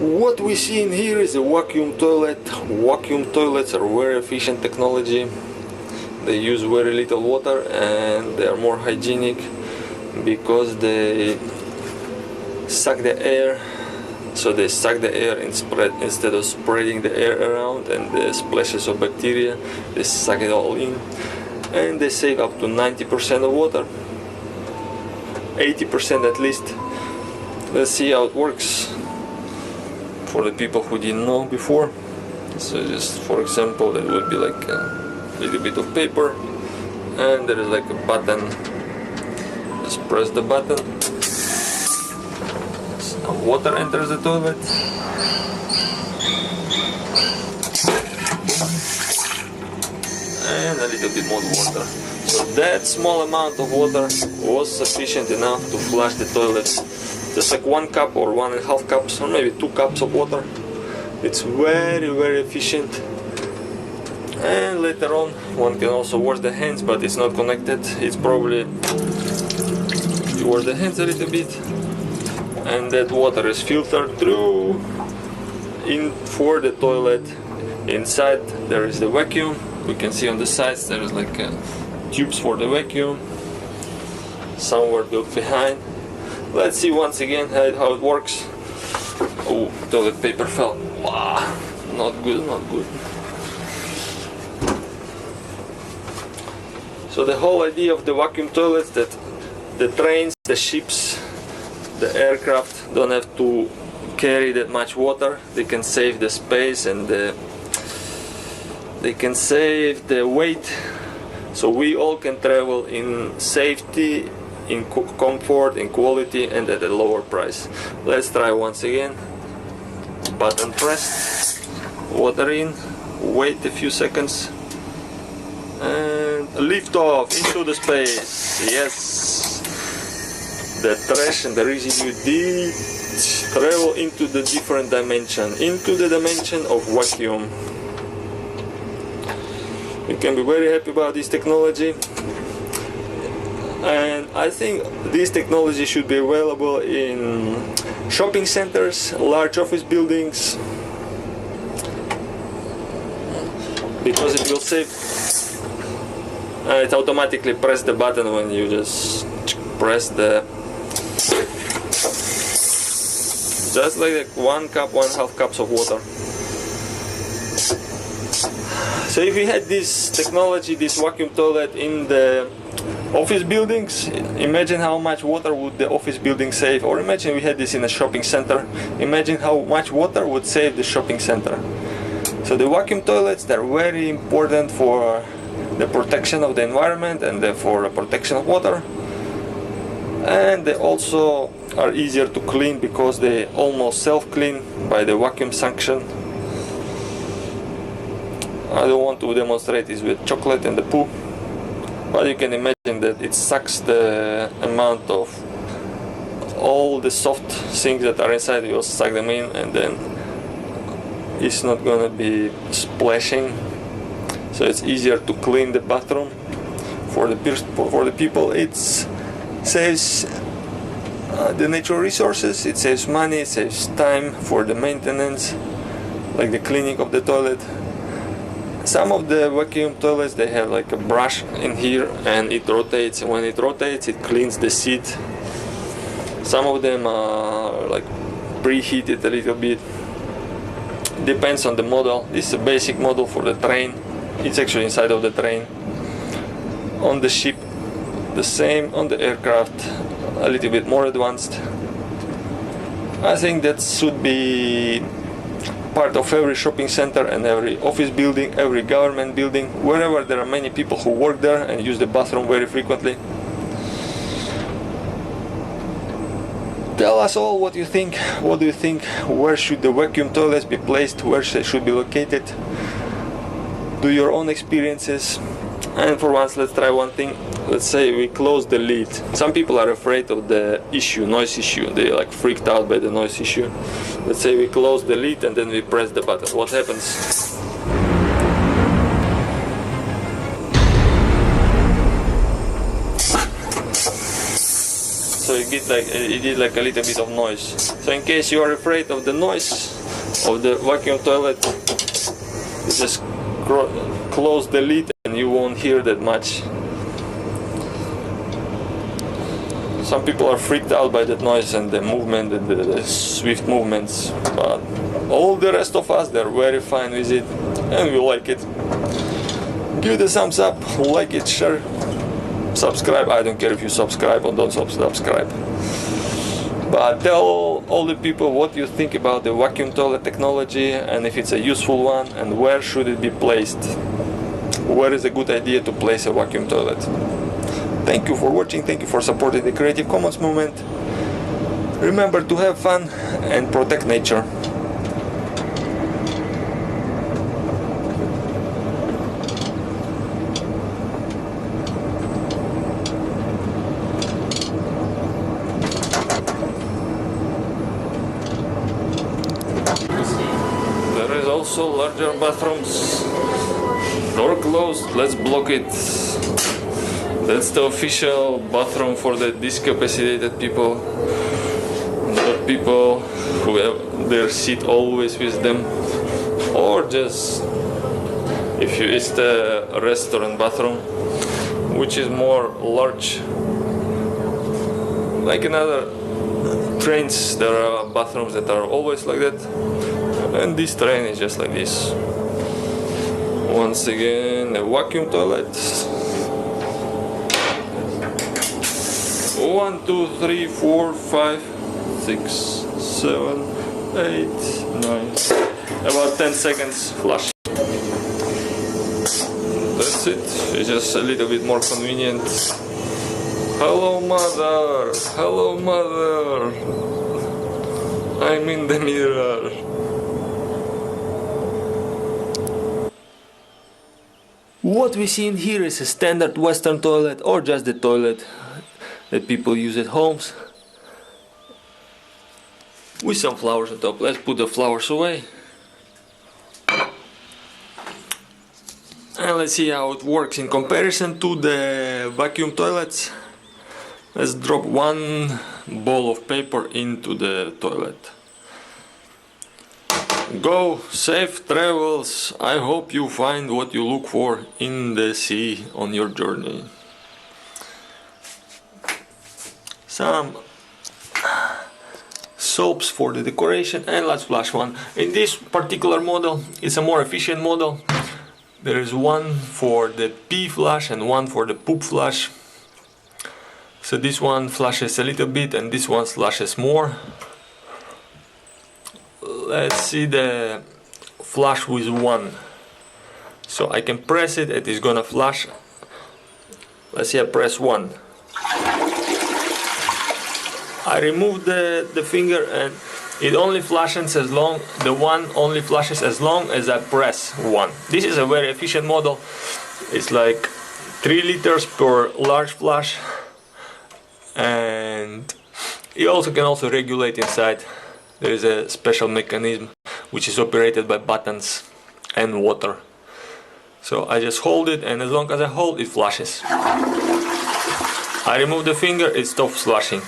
What we see in here is a vacuum toilet. Vacuum toilets are very efficient technology. They use very little water and they are more hygienic because they suck the air. So they suck the air and instead of spreading the air around and the splashes of bacteria, they suck it all in, and they save up to 90% of water, 80% at least. Let's see how it works for the people who didn't know before. So just for example, there would be like a little bit of paper and there is like a button. Just press the button, some water enters the toilet, and a little bit more water. So that small amount of water was sufficient enough to flush the toilet. Just like 1 cup or 1.5 cups or maybe 2 cups of water. It's very, very efficient. And later on one can also wash the hands, but it's not connected. It's probably you wash the hands a little bit and that water is filtered through in for the toilet. Inside there is the vacuum. We can see on the sides there is like tubes for the vacuum. Some were built behind. Let's see once again how it works. Oh, toilet paper fell. Wow, not good, not good. So the whole idea of the vacuum toilets that the trains, the ships, the aircraft don't have to carry that much water. They can save the space and they can save the weight. So we all can travel in safety, in comfort, in quality, and at a lower price. Let's try once again. Button pressed, water in, wait a few seconds, and lift off into the space. Yes, the trash and the residue did travel into the different dimension, into the dimension of vacuum. We can be very happy about this technology. And I think this technology should be available in shopping centers, large office buildings, because it will save. It automatically press the button when you just press the. Just like 1 cup, 1.5 cups of water. So if we had this technology, this vacuum toilet in the office buildings, imagine how much water would the office building save. Or imagine we had this in a shopping center. Imagine how much water would save the shopping center. So the vacuum toilets, they're very important for the protection of the environment and for the protection of water. And they also are easier to clean because they almost self-clean by the vacuum suction. I don't want to demonstrate this with chocolate and the poo. But you can imagine that it sucks the amount of all the soft things that are inside. You will suck them in, and then it's not gonna be splashing. So it's easier to clean the bathroom for the people. It saves the natural resources. It saves money. It saves time for the maintenance, like the cleaning of the toilet. Some of the vacuum toilets, they have like a brush in here and it rotates. When it rotates, it cleans the seat. Some of them are like preheated a little bit. Depends on the model. This is a basic model for the train. It's actually inside of the train. On the ship, the same. On the aircraft, a little bit more advanced. I think that should be part of every shopping center and every office building, every government building, wherever there are many people who work there and use the bathroom very frequently. Tell us all what you think. What do you think? Where should the vacuum toilets be placed? Where they should be located? Do your own experiences. And for once, let's try one thing. Let's say we close the lid. Some people are afraid of the issue, noise issue. They like freaked out by the noise issue. Let's say we close the lid and then we press the button. What happens? So you it did like a little bit of noise. So in case you are afraid of the noise of the vacuum toilet, just close the lid and you won't hear that much. Some people are freaked out by that noise and the movement and the swift movements, but all the rest of us, they're very fine with it and we like it. Give it a thumbs up, like it, share, subscribe. I don't care if you subscribe or don't subscribe. But tell all the people what you think about the vacuum toilet technology and if it's a useful one and where should it be placed. Where is a good idea to place a vacuum toilet? Thank you for watching, thank you for supporting the Creative Commons movement. Remember to have fun and protect nature. There is also larger bathrooms. Door closed, let's block it. That's the official bathroom for the discapacitated people. The people who have their seat always with them. Or just if you it's the restaurant bathroom, which is more large. Like in other trains, there are bathrooms that are always like that. And this train is just like this. Once again, a vacuum toilet. 1, 2, 3, 4, 5, 6, 7, 8, 9. About 10 seconds flush. That's it. It's just a little bit more convenient. Hello, mother. Hello, mother. I'm in the mirror. What we see in here is a standard Western toilet or just the toilet that people use at homes with some flowers on top. Let's put the flowers away and let's see how it works in comparison to the vacuum toilets. Let's drop one ball of paper into the toilet. Go, safe travels. I hope you find what you look for in the sea on your journey. Some soaps for the decoration and let's flash one. In this particular model, it's a more efficient model. There is one for the pee flush and one for the poop flush. So this one flushes a little bit and this one flushes more. Let's see the flush with one. So I can press it, it is gonna flush. Let's see, I press one. I remove the finger and it only flushes as long, the one only flushes as long as I press one. This is a very efficient model. It's like 3 liters per large flush. And you also can regulate inside. There is a special mechanism which is operated by buttons and water. So I just hold it and as long as I hold it flushes. I remove the finger, it stops flushing.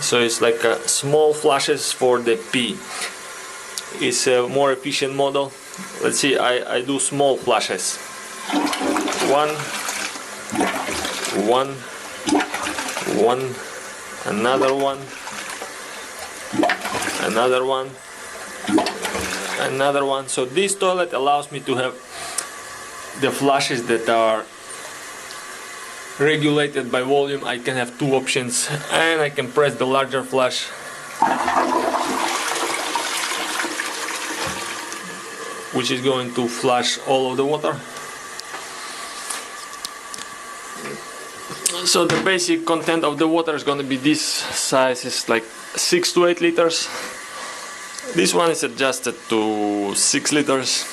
So it's like small flushes for the pee. It's a more efficient model. Let's see, I do small flushes. One, another one, another one, another one. So this toilet allows me to have the flushes that are regulated by volume. I can have 2 options and I can press the larger flush which is going to flush all of the water. So the basic content of the water is going to be this size, is like 6 to 8 liters. This one is adjusted to 6 liters.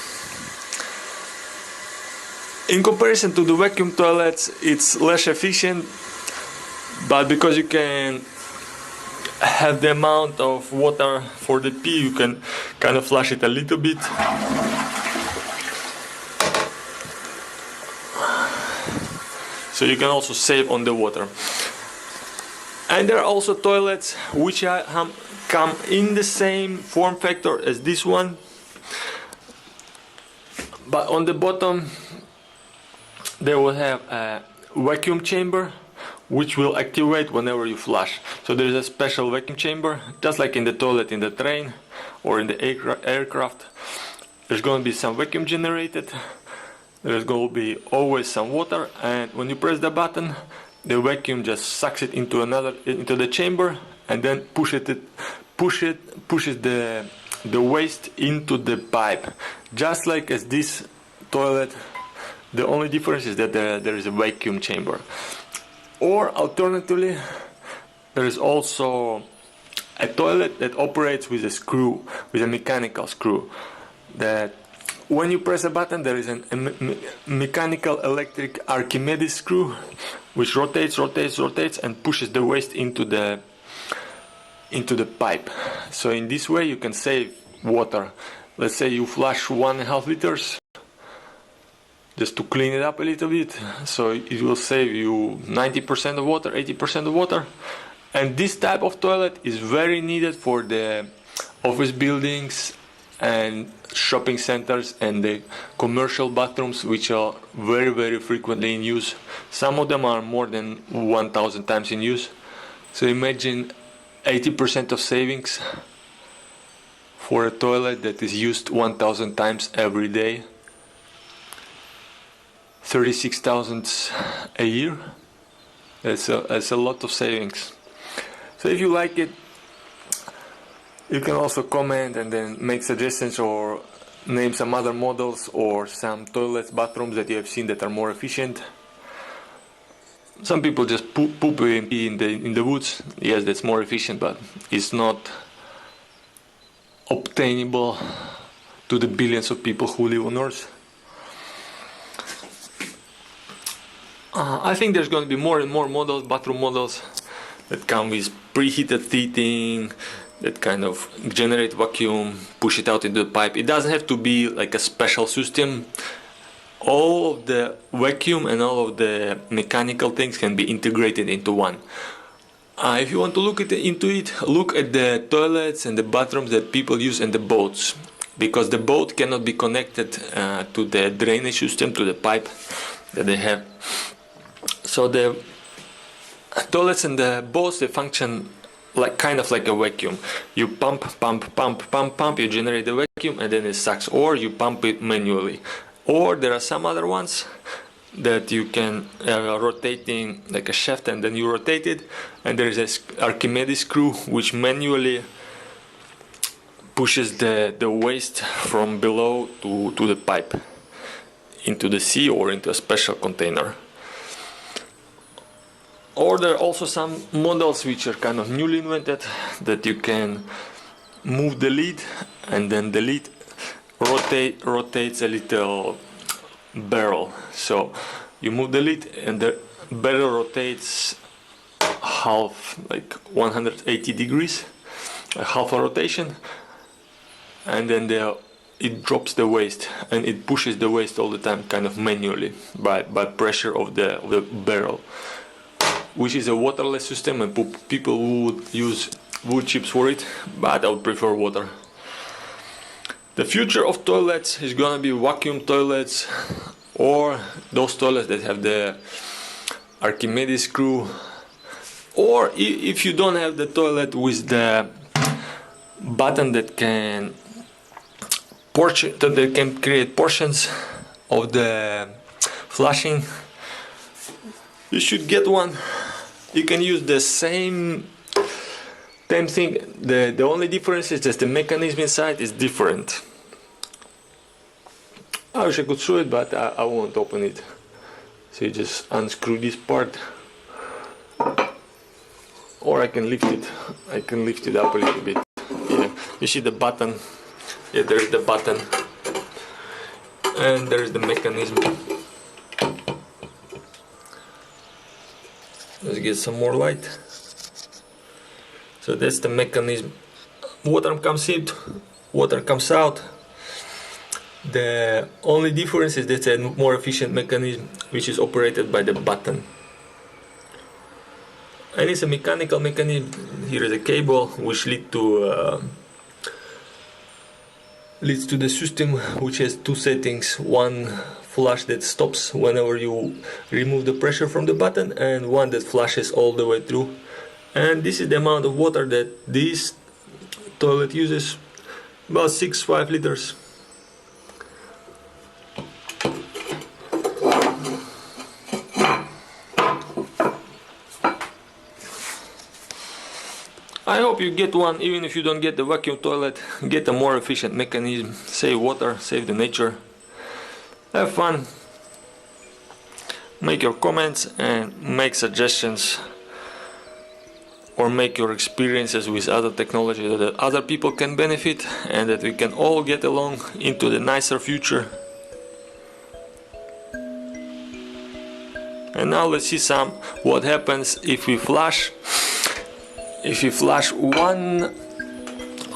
In comparison to the vacuum toilets, it's less efficient, but because you can have the amount of water for the pee, you can kind of flush it a little bit. So you can also save on the water. And there are also toilets which come in the same form factor as this one, but on the bottom they will have a vacuum chamber which will activate whenever you flush. So there is a special vacuum chamber, just like in the toilet in the train or in the aircraft. There's going to be some vacuum generated, there's going to be always some water, and when you press the button, the vacuum just sucks it into the chamber, and then pushes the waste into the pipe, just like as this toilet. The only difference is that there is a vacuum chamber. Or alternatively, there is also a toilet that operates with a screw, with a mechanical screw, that when you press a button there is a mechanical electric Archimedes screw which rotates and pushes the waste into the pipe. So in this way you can save water. Let's say you flush 1.5 liters just to clean it up a little bit, so it will save you 90% of water, 80% of water. And this type of toilet is very needed for the office buildings and shopping centers and the commercial bathrooms, which are very, very frequently in use. Some of them are more than 1,000 times in use. So imagine 80% of savings for a toilet that is used 1,000 times every day. 36,000 a year. That's a lot of savings. So if you like it, you can also comment and then make suggestions or name some other models or some toilets, bathrooms that you have seen that are more efficient. Some people just poop in the woods. Yes, that's more efficient, but it's not obtainable to the billions of people who live on Earth. I think there's going to be more and more models, bathroom models, that come with preheated heating, that kind of generate vacuum, push it out into the pipe. It doesn't have to be like a special system. All of the vacuum and all of the mechanical things can be integrated into one. If you want to look into it, look at the toilets and the bathrooms that people use in the boats, because the boat cannot be connected to the drainage system, to the pipe that they have. So the toilets and the boats, they function like kind of like a vacuum. You pump, you generate the vacuum and then it sucks, or you pump it manually. Or there are some other ones that you can rotating like a shaft, and then you rotate it, and there is an Archimedes screw which manually pushes the waste from below to the pipe, into the sea or into a special container. Or there are also some models which are kind of newly invented, that you can move the lid, and then the lid rotates a little barrel. So you move the lid and the barrel rotates half, like 180 degrees, half a rotation, and then it drops the waste, and it pushes the waste all the time, kind of manually by pressure of the barrel, which is a waterless system, and people would use wood chips for it, but I would prefer water. The future of toilets is gonna be vacuum toilets, or those toilets that have the Archimedes screw, or if you don't have the toilet with the button that can create portions of the flushing, you should get one. You can use the same thing. The only difference is that the mechanism inside is different. I wish I could show it, but I won't open it. So you just unscrew this part, or I can lift it. I can lift it up a little bit. Yeah, you see the button. Yeah, there is the button, and there is the mechanism. Let's get some more light. So that's the mechanism. Water comes in, water comes out. The only difference is that it's a more efficient mechanism, which is operated by the button. and it's a mechanical mechanism. Here is a cable which leads to the system, which has two settings: one flush that stops whenever you remove the pressure from the button, and one that flushes all the way through. And this is the amount of water that this toilet uses, about 5 liters. I hope you get one. Even if you don't get the vacuum toilet, get a more efficient mechanism. Save water, save the nature. Have fun. Make your comments and make suggestions, or make your experiences with other technology that other people can benefit, and that we can all get along into the nicer future. And now let's see what happens if we flush one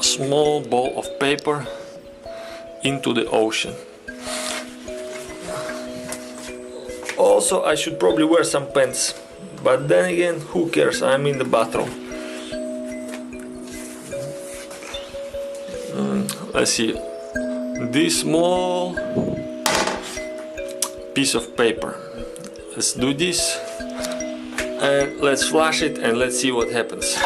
small ball of paper into the ocean. Also, I should probably wear some pants, but then again, who cares? I'm in the bathroom. Let's see, this small piece of paper. Let's do this, and let's flash it, and let's see what happens.